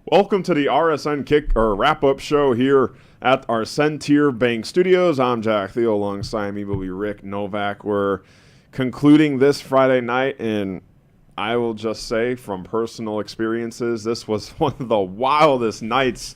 Welcome to the RSN kick or wrap-up show here at our Centier Bank Studios. I'm Jack Theo. Alongside me will be Rick Novak. We're concluding this Friday night, and I will just say from personal experiences, this was one of the wildest nights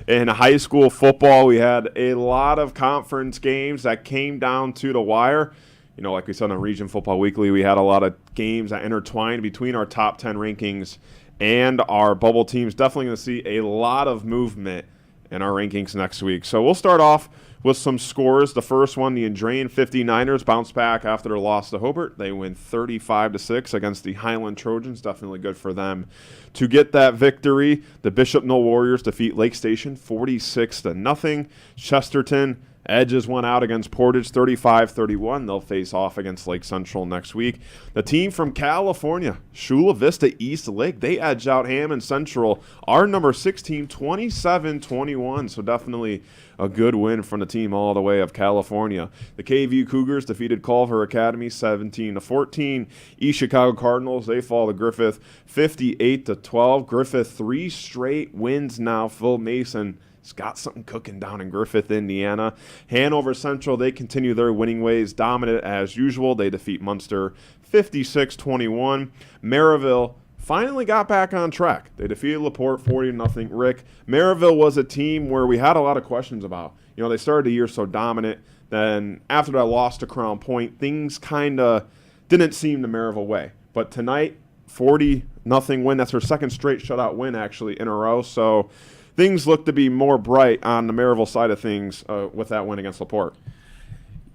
in high school football. We had a lot of conference games that came down to the wire. You know, like we said on Region Football Weekly, we had a lot of games that intertwined between our top 10 rankings and our bubble teams. Definitely going to see a lot of movement in our rankings next week. So we'll start off with some scores. The first one, the Andrean 59ers bounce back after their loss to Hobart. They win 35-6 against the Highland Trojans. Definitely good for them to get that victory. The Bishop Knoll Warriors defeat Lake Station 46-0. Chesterton Edges went out against Portage 35-31. They'll face off against Lake Central next week. The team from California, Chula Vista East Lake, they edge out Hammond Central, our number 6 team, 27-21. So definitely a good win from the team all the way of California. The KVU Cougars defeated Culver Academy 17-14. East Chicago Cardinals, they fall to Griffith 58-12. Griffith 3 straight wins now. Phil Mason has got something cooking down in Griffith, Indiana. Hanover Central, they continue their winning ways, dominant as usual. They defeat Munster 56-21. Maryville finally got back on track. They defeated LaPorte 40-0. Rick, Maryville was a team where we had a lot of questions about. You know, they started the year so dominant. Then after that loss to Crown Point, things kind of didn't seem the Maryville way. But tonight, 40-0 win. That's their second straight shutout win, actually, in a row. So things look to be more bright on the Maryville side of things with that win against LaPorte.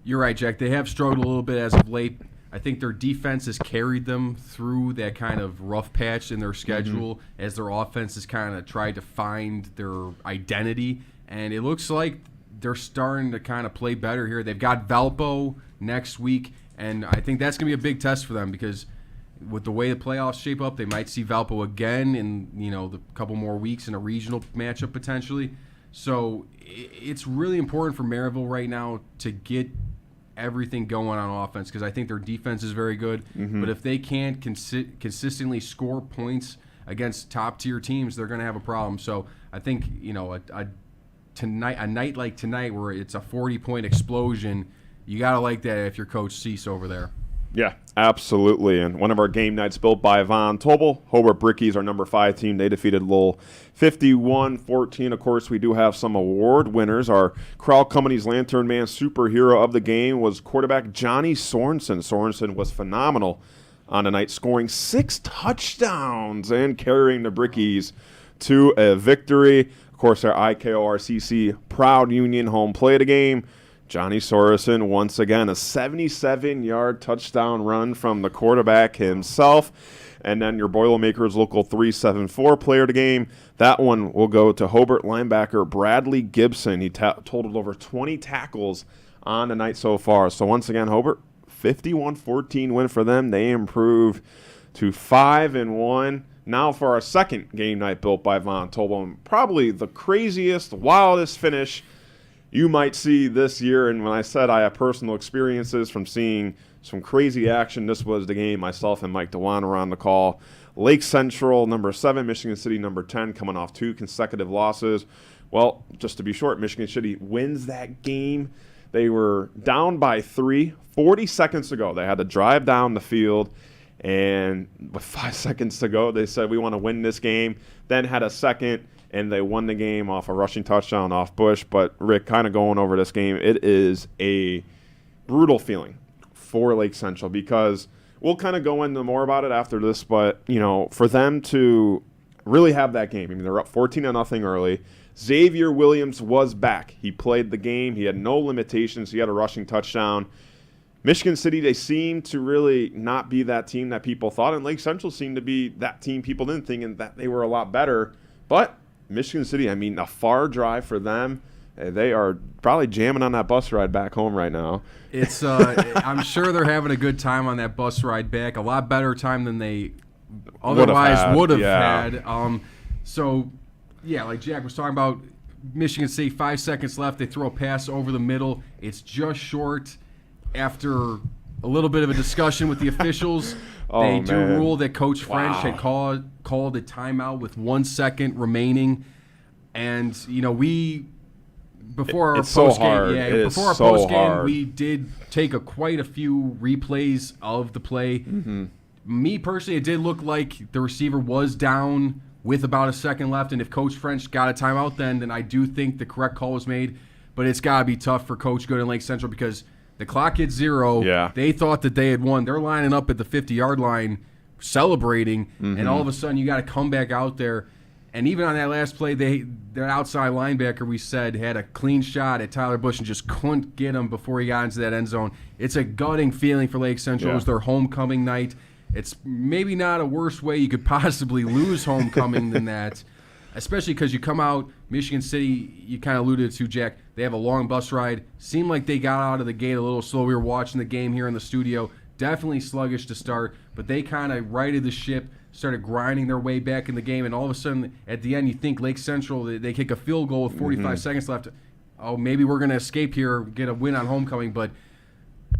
You're right, Jack. They have struggled a little bit as of late. I think their defense has carried them through that kind of rough patch in their schedule as their offense has kind of tried to find their identity. And it looks like they're starting to kind of play better here. They've got Valpo next week, and I think that's going to be a big test for them because with the way the playoffs shape up, they might see Valpo again in the couple more weeks in a regional matchup potentially. So it's really important for Maryville right now to get everything going on offense because I think their defense is very good. But if they can't consistently score points against top-tier teams, they're going to have a problem. So I think a night like tonight where it's a 40-point explosion, you got to like that if you're Coach Cease over there. Yeah, absolutely. And one of our game nights built by Von Tobel. Hobart Brickies, our number 5 team. They defeated Lowell 51-14. Of course, we do have some award winners. Our Crowell Company's Lantern Man superhero of the game was quarterback Johnny Sorensen. Sorensen was phenomenal on the night, scoring 6 touchdowns and carrying the Brickies to a victory. Of course, our IKORCC Proud Union home play of the game. Johnny Sorensen, once again, a 77-yard touchdown run from the quarterback himself. And then your Boilermakers Local 374 player of the game. That one will go to Hobart linebacker Bradley Gibson. He totaled over 20 tackles on the night so far. So once again, Hobart, 51-14 win for them. They improved to 5-1. Now for our second game night built by Von Tobel. Probably the craziest, wildest finish you might see this year. And when I said I have personal experiences from seeing some crazy action, this was the game. Myself and Mike DeWan were on the call. Lake Central, number 7, Michigan City, number 10, coming off 2 consecutive losses. Well, just to be short, Michigan City wins that game. They were down by 3, 40 seconds to go. They had to drive down the field, and with 5 seconds to go, they said, we want to win this game. Then had a second, and they won the game off a rushing touchdown off Bush. But, Rick, kind of going over this game, it is a brutal feeling for Lake Central because we'll kind of go into more about it after this. But, for them to really have that game, they're up 14-0 early. Xavier Williams was back. He played the game. He had no limitations. He had a rushing touchdown. Michigan City, they seem to really not be that team that people thought. And Lake Central seemed to be that team people didn't think and that they were a lot better. But Michigan City, a far drive for them. They are probably jamming on that bus ride back home right now. It's I'm sure they're having a good time on that bus ride back. A lot better time than they otherwise would have had. So, like Jack was talking about, Michigan State, 5 seconds left. They throw a pass over the middle. It's just short after a little bit of a discussion with the officials. They do rule that Coach French had called a timeout with 1 second remaining. And, before our post game, we did take quite a few replays of the play. Mm-hmm. Me personally, it did look like the receiver was down with about a second left, and if Coach French got a timeout then I do think the correct call was made. But it's got to be tough for Coach Good and Lake Central because the clock hit 0. Yeah. They thought that they had won. They're lining up at the 50-yard line celebrating, and all of a sudden you got to come back out there. And even on that last play, their outside linebacker, we said, had a clean shot at Tyler Bush and just couldn't get him before he got into that end zone. It's a gutting feeling for Lake Central. It was their homecoming night. It's maybe not a worse way you could possibly lose homecoming than that, especially because you come out, Michigan City, you kind of alluded to, Jack, they have a long bus ride. Seemed like they got out of the gate a little slow. We were watching the game here in the studio. Definitely sluggish to start, but they kind of righted the ship, started grinding their way back in the game, and all of a sudden, at the end, you think Lake Central, they kick a field goal with 45 seconds left. Oh, maybe we're going to escape here, get a win on homecoming, but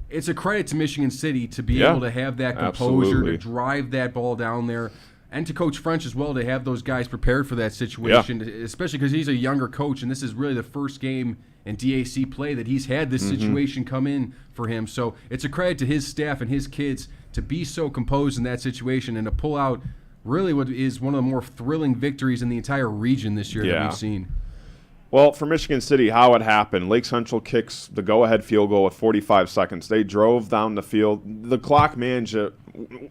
it's a credit to Michigan City to be able to have that composure, to drive that ball down there, and to Coach French as well to have those guys prepared for that situation, especially because he's a younger coach, and this is really the first game in DAC play that he's had this situation come in for him. So it's a credit to his staff and his kids to be so composed in that situation and to pull out really what is one of the more thrilling victories in the entire region this year that we've seen. Well, for Michigan City, how it happened, Lake Central kicks the go-ahead field goal with 45 seconds. They drove down the field. The clock management,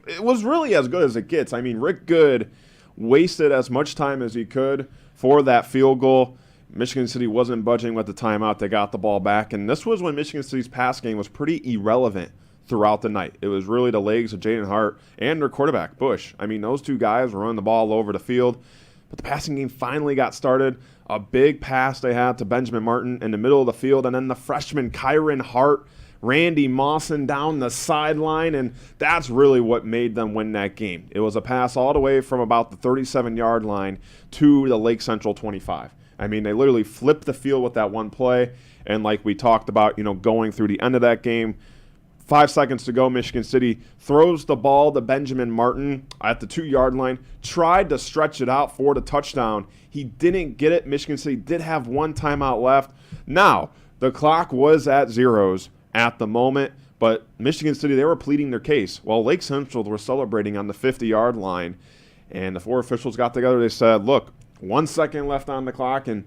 it was really as good as it gets. I mean, Rick Good wasted as much time as he could for that field goal. Michigan City wasn't budging with the timeout. They got the ball back. And this was when Michigan City's pass game was pretty irrelevant throughout the night. It was really the legs of Jaden Hart and their quarterback, Bush. I mean, those two guys were running the ball all over the field. But the passing game finally got started. A big pass they had to Benjamin Martin in the middle of the field, and then the freshman Kyron Hart, Randy Mawson down the sideline, and that's really what made them win that game. It was a pass all the way from about the 37-yard line to the Lake Central 25. I mean, they literally flipped the field with that one play, and like we talked about, going through the end of that game, 5 seconds to go, Michigan City throws the ball to Benjamin Martin at the 2-yard line, tried to stretch it out for the touchdown. He didn't get it. Michigan City did have one timeout left. Now, the clock was at zeros at the moment, but Michigan City, they were pleading their case. While Lake Central were celebrating on the 50-yard line, and the four officials got together. They said, look, 1 second left on the clock, and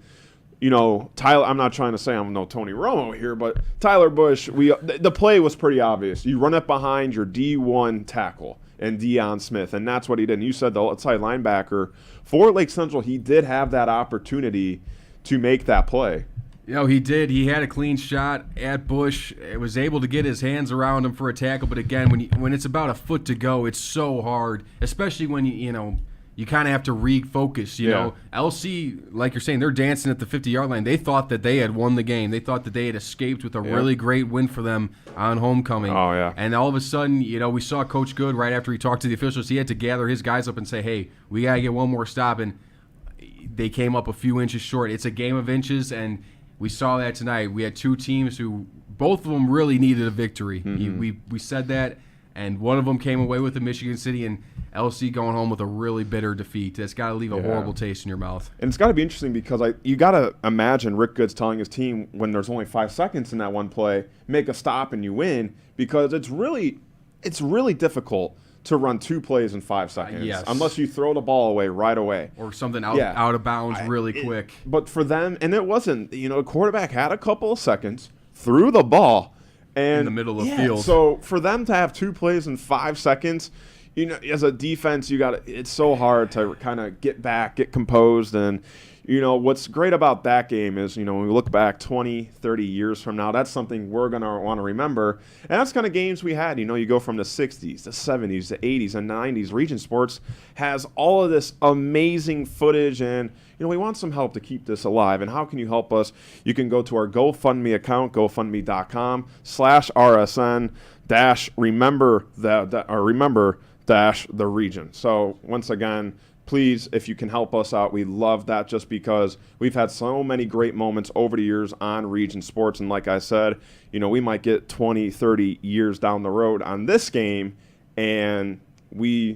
Tyler, I'm not trying to say I'm no Tony Romo here, but Tyler Bush, the play was pretty obvious. You run it behind your D1 tackle and Deion Smith, and that's what he did. And you said the outside linebacker for Lake Central, he did have that opportunity to make that play. He did. He had a clean shot at Bush. It was able to get his hands around him for a tackle, but again, when it's about a foot to go, it's so hard, especially when you kind of have to refocus, LC, like you're saying, they're dancing at the 50-yard line. They thought that they had won the game. They thought that they had escaped with a really great win for them on homecoming. Oh, yeah. And all of a sudden, we saw Coach Good right after he talked to the officials. He had to gather his guys up and say, hey, we got to get one more stop. And they came up a few inches short. It's a game of inches, and we saw that tonight. We had two teams who both of them really needed a victory. We said that, and one of them came away with the Michigan City, and LC going home with a really bitter defeat. That's got to leave a horrible taste in your mouth. And it's got to be interesting because you got to imagine Rick Good's telling his team when there's only 5 seconds in that one play, make a stop and you win, because it's really difficult to run 2 plays in 5 seconds unless you throw the ball away right away. Or something out of bounds quick. But for them, and it wasn't, the quarterback had a couple of seconds, threw the ball. And in the middle of the field. So for them to have 2 plays in 5 seconds, as a defense, it's so hard to kind of get back, get composed. And, what's great about that game is, when we look back 20, 30 years from now, that's something we're going to want to remember. And that's kind of games we had. You go from the 60s, the 70s, the 80s, and 90s. Region Sports has all of this amazing footage, and, we want some help to keep this alive. And how can you help us? You can go to our GoFundMe account, gofundme.com/RSN-remember the region. So once again, please, if you can help us out, we love that, just because we've had so many great moments over the years on Region Sports. And like I said, we might get 20, 30 years down the road on this game, and we,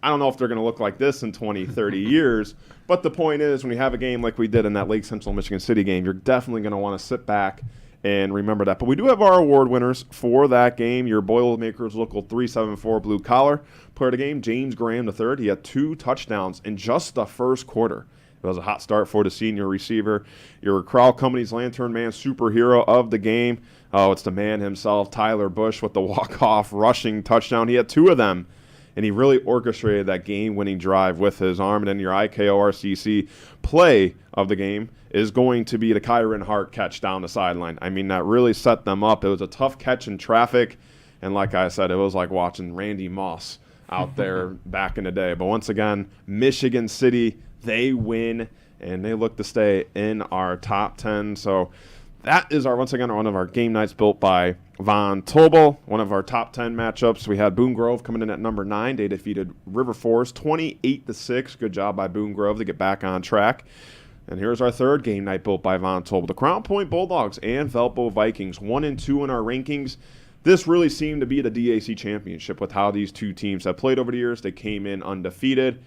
I don't know if they're going to look like this in 20, 30 years. But the point is, when we have a game like we did in that Lake Central Michigan City game, you're definitely going to want to sit back and remember that. But we do have our award winners for that game. Your Boilermakers Local 374 Blue Collar player of the game, James Graham III. He had 2 touchdowns in just the first quarter. It was a hot start for the senior receiver. Your Crowell Company's Lantern Man superhero of the game. Oh, it's the man himself, Tyler Bush, with the walk-off rushing touchdown. He had 2 of them, and he really orchestrated that game-winning drive with his arm. And then your IKORCC play of the game is going to be the Kyron Hart catch down the sideline. I mean, that really set them up. It was a tough catch in traffic, and like I said, it was like watching Randy Moss out there back in the day. But once again, Michigan City, they win, and they look to stay in our top 10. So that is once again one of our game nights built by Von Tobel. One of our top 10 matchups. We had Boone Grove coming in at number 9. They defeated River Forest 28-6. Good job by Boone Grove to get back on track. And here's our third game night built by Von Tobel. The Crown Point Bulldogs and Valpo Vikings, 1 and 2 in our rankings. This really seemed to be the DAC championship with how these two teams have played over the years. They came in undefeated.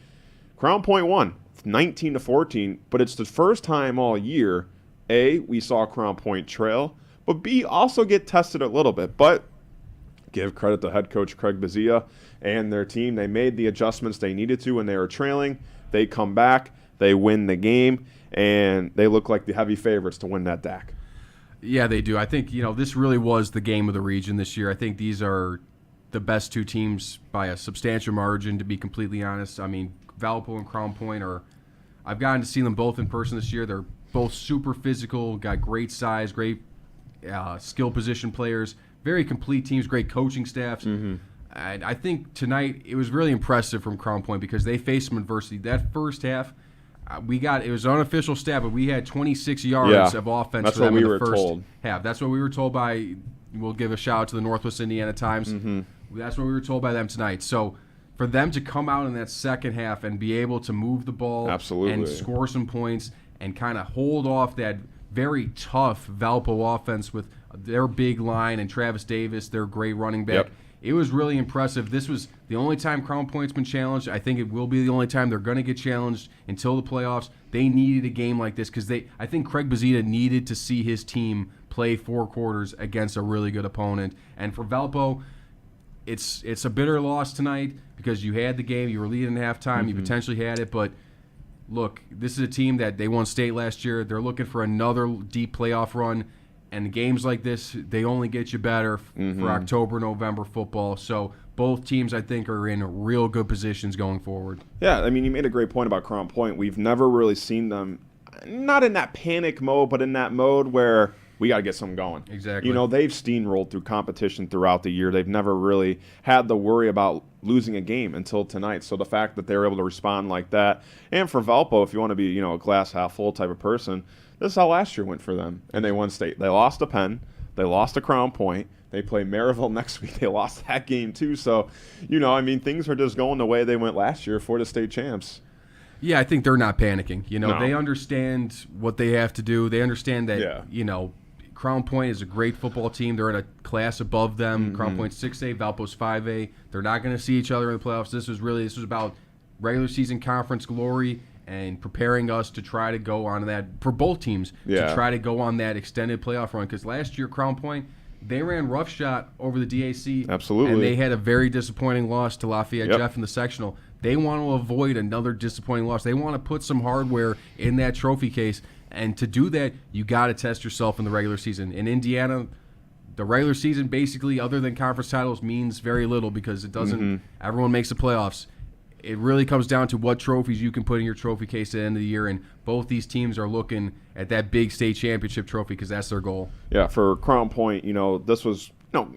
Crown Point won 19-14, but it's the first time all year, A, we saw Crown Point trail, but B, also get tested a little bit. But give credit to head coach Craig Bazia and their team. They made the adjustments they needed to when they were trailing. They come back, they win the game, and they look like the heavy favorites to win that DAC. Yeah, they do. I think, this really was the game of the region this year. I think these are the best 2 teams by a substantial margin, to be completely honest. I mean, Valpo and Crown Point I've gotten to see them both in person this year. They're both super physical, got great size, great skill position players, very complete teams, great coaching staffs. And I think tonight it was really impressive from Crown Point because they faced some adversity. That first half, it was an unofficial stat, but we had 26 yards of offense for them in the first half. That's what we were told by, we'll give a shout out to the Northwest Indiana Times. That's what we were told by them tonight. So for them to come out in that second half and be able to move the ball and score some points and kind of hold off that very tough Valpo offense with their big line and Travis Davis, their great running back. It was really impressive. This was the only time Crown Point's been challenged. I think it will be the only time they're going to get challenged until the playoffs. They needed a game like this because I think Craig Bazita needed to see his team play 4 quarters against a really good opponent. And for Valpo, it's a bitter loss tonight because you had the game, you were leading at halftime, you potentially had it, but look, this is a team that they won state last year. They're looking for another deep playoff run. And games like this, they only get you better for October, November football. So both teams, I think, are in real good positions going forward. Yeah, I mean, you made a great point about Crown Point. We've never really seen them, not in that panic mode, but in that mode where we got to get something going. Exactly. They've steamrolled through competition throughout the year. They've never really had to worry about losing a game until tonight. So the fact that they were able to respond like that, and for Valpo, if you want to be, a glass half full type of person, this is how last year went for them, and they won state. They lost to Penn. They lost to Crown Point. They play Maryville next week. They lost that game too. So, things are just going the way they went last year for the state champs. Yeah, I think they're not panicking. They understand what they have to do. They understand that, Crown Point is a great football team. They're in a class above them. Crown Point's 6A, Valpo's 5A. They're not going to see each other in the playoffs. This was about regular season conference glory and preparing us to try to go on that, for both teams, to try to go on that extended playoff run. Because last year, Crown Point, they ran roughshod over the DAC. Absolutely. And they had a very disappointing loss to Lafayette Jeff in the sectional. They want to avoid another disappointing loss. They want to put some hardware in that trophy case. And to do that, you got to test yourself in the regular season. In Indiana, the regular season, basically, other than conference titles, means very little because it doesn't. Everyone makes the playoffs. It really comes down to what trophies you can put in your trophy case at the end of the year, and both these teams are looking at that big state championship trophy because that's their goal. Yeah, for Crown Point, this was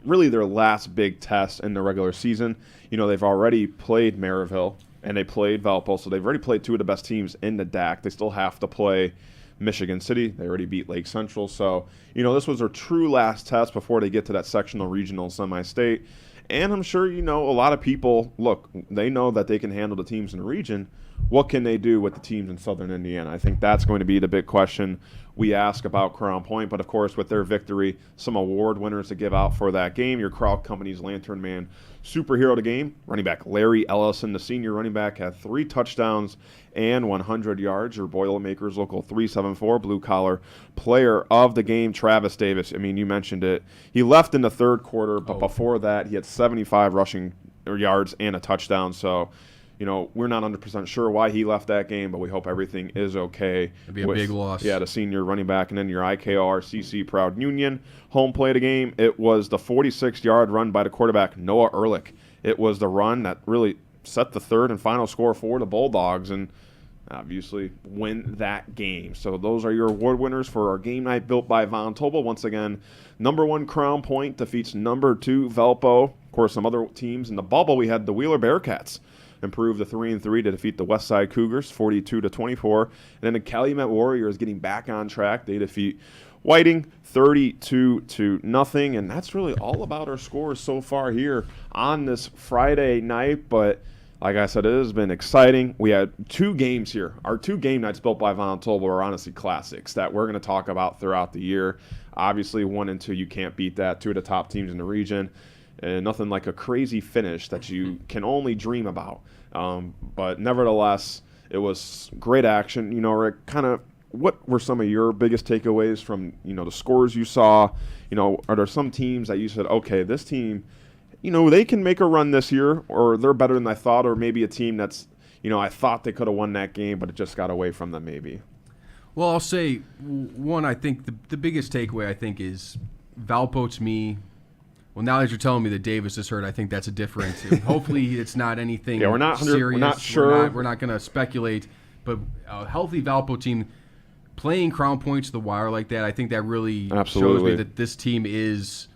really their last big test in the regular season. They've already played Maryville and they played Valpo, so they've already played 2 of the best teams in the DAC. They still have to play Michigan City. They already beat Lake Central. So, this was their true last test before they get to that sectional, regional, semi-state. And I'm sure, a lot of people, look, they know that they can handle the teams in the region. What can they do with the teams in Southern Indiana? I think that's going to be the big question we ask about Crown Point. But, of course, with their victory, some award winners to give out for that game. Your Crown Company's Lantern Man superhero of the game, running back Larry Ellison, the senior running back, had 3 touchdowns and 100 yards. Your Boilermakers Local 374 blue-collar player of the game, Travis Davis. I mean, you mentioned it. He left in the third quarter, but before that, he had 75 rushing yards and a touchdown. So, we're not 100% sure why he left that game, but we hope everything is okay. It'd be a big loss. Yeah, the senior running back. And then your IKRCC Proud Union home play of the game. It was the 46-yard run by the quarterback, Noah Ehrlich. It was the run that really set the third and final score for the Bulldogs and obviously win that game. So those are your award winners for our game night built by Von Tobel. Once again, number 1 Crown Point defeats number 2 Valpo. Of course, some other teams in the bubble. We had the Wheeler Bearcats improve to 3-3 to defeat the Westside Cougars 42-24. And then the Calumet Warriors getting back on track. They defeat Whiting 32-0. And that's really all about our scores so far here on this Friday night. But like I said, it has been exciting. We had 2 games here. Our 2 game nights built by Von Tobel are honestly classics that we're going to talk about throughout the year. Obviously, 1 and 2, you can't beat that. 2 of the top teams in the region. And nothing like a crazy finish that you can only dream about. But nevertheless, it was great action. Rick, what were some of your biggest takeaways from, the scores you saw? Are there some teams that you said, okay, this team, they can make a run this year, or they're better than I thought, or maybe a team that's, I thought they could have won that game, but it just got away from them maybe? Well, I'll say one, I think the biggest takeaway, I think, is Valpo to me. Well, now that you're telling me that Davis is hurt, I think that's a different. Hopefully, it's not anything we're not serious. We're not sure. We're not going to speculate. But a healthy Valpo team playing Crown Point to the wire like that, I think that really shows me that this team is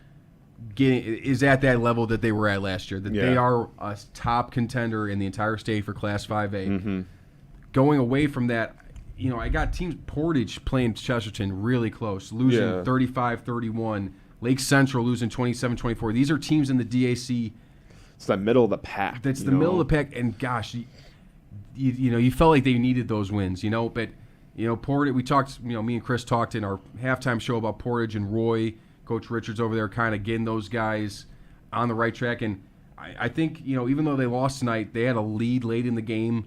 at that level that they were at last year. That they are a top contender in the entire state for Class 5A. Mm-hmm. Going away from that, I got teams Portage playing Chesterton really close, losing 35-31. Lake Central losing 27-24. These are teams in the DAC. It's the middle of the pack. That's the middle of the pack. And gosh, you felt like they needed those wins. But Portage. We talked. Me and Chris talked in our halftime show about Portage and Roy. Coach Richards over there, kind of getting those guys on the right track. And I think even though they lost tonight, they had a lead late in the game.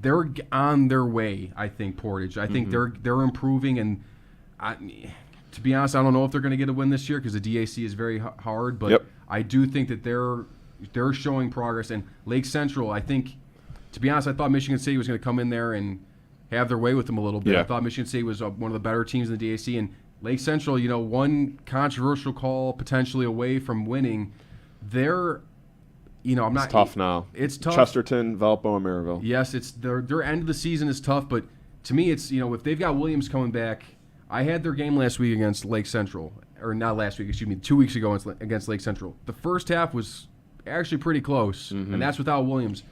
They're on their way. I think Portage. I think they're improving and. To be honest, I don't know if they're going to get a win this year because the DAC is very hard, but I do think that they're showing progress. And Lake Central, I think, to be honest, I thought Michigan State was going to come in there and have their way with them a little bit. I thought Michigan State was one of the better teams in the DAC, and Lake Central, one controversial call potentially away from winning. They're, I'm not. It's tough now. It's tough. Chesterton, Valpo, and Maryville. Yes, it's their end of the season is tough, but to me, it's if they've got Williams coming back. I had their game last week against Lake Central, or not last week, 2 weeks ago against Lake Central. The first half was actually pretty close, and that's without Williams.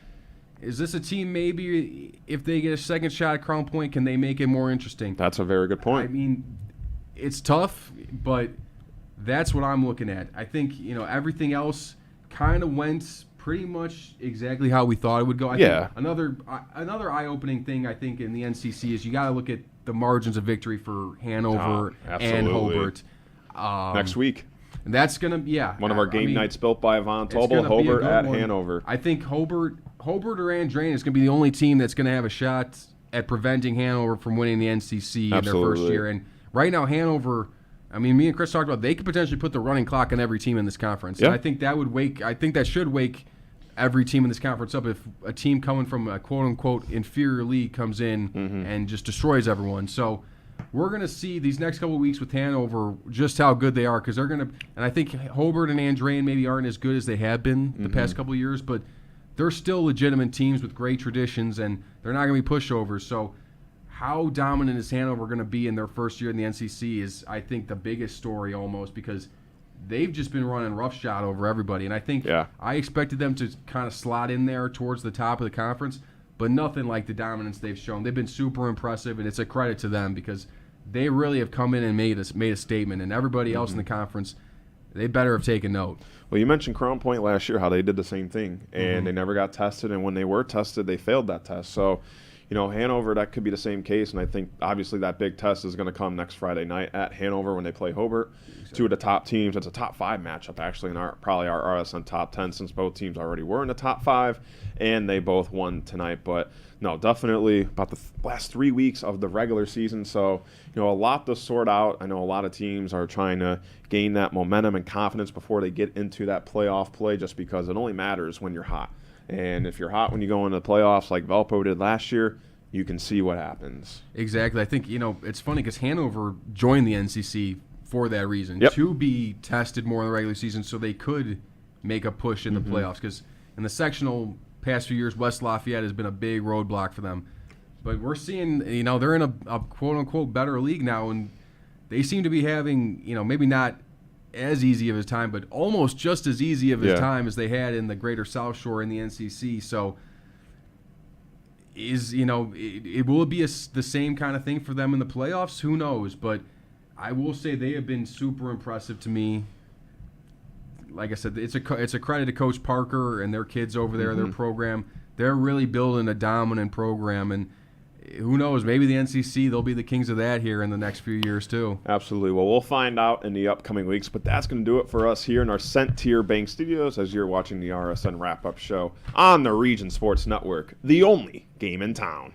Is this a team maybe, if they get a second shot at Crown Point, can they make it more interesting? That's a very good point. I mean, it's tough, but that's what I'm looking at. I think, everything else kind of went pretty much exactly how we thought it would go. I think another eye-opening thing, I think, in the NCC is you got to look at the margins of victory for Hanover and Hobart. Next week. And that's going to, one of our game nights built by Von Tobel, Hobart at Hanover. I think Hobart or Andrain is going to be the only team that's going to have a shot at preventing Hanover from winning the NCC in their first year. And right now, Hanover, me and Chris talked about they could potentially put the running clock on every team in this conference. And I think that should wake every team in this conference up if a team coming from a quote-unquote inferior league comes in and just destroys everyone. So we're going to see these next couple of weeks with Hanover just how good they are because they're going to – and I think Hobart and Andrain maybe aren't as good as they have been the past couple of years, but they're still legitimate teams with great traditions, and they're not going to be pushovers. So how dominant is Hanover going to be in their first year in the NCC is, I think, the biggest story almost because – they've just been running roughshod over everybody. And I think I expected them to kind of slot in there towards the top of the conference, but nothing like the dominance they've shown. They've been super impressive, and it's a credit to them because they really have come in and made a statement. And everybody else in the conference, they better have taken note. Well, you mentioned Crown Point last year, how they did the same thing, and they never got tested, and when they were tested, they failed that test. So, Hanover, that could be the same case, and I think obviously that big test is going to come next Friday night at Hanover when they play Hobart. Exactly. Two of the top teams. It's a top 5 matchup, actually, in probably our RSN top 10, since both teams already were in the top 5, and they both won tonight. But, no, definitely about the last 3 weeks of the regular season, so, a lot to sort out. I know a lot of teams are trying to gain that momentum and confidence before they get into that playoff play, just because it only matters when you're hot. And if you're hot when you go into the playoffs like Valpo did last year, you can see what happens. Exactly. I think, it's funny because Hanover joined the NCC for that reason, to be tested more in the regular season so they could make a push in the playoffs. Because in the sectional past few years, West Lafayette has been a big roadblock for them. But we're seeing, they're in a quote-unquote better league now, and they seem to be having, maybe not as easy of his time, but almost just as easy of his time as they had in the Greater South Shore in the NCC. So, it will be the same kind of thing for them in the playoffs. Who knows? But I will say they have been super impressive to me. Like I said, it's a credit to Coach Parker and their kids over there, their program. They're really building a dominant program, and who knows, maybe the NCC, they'll be the kings of that here in the next few years too. Absolutely. Well, we'll find out in the upcoming weeks, but that's going to do it for us here in our Centier Bank Studios as you're watching the RSN Wrap-Up Show on the Region Sports Network, the only game in town.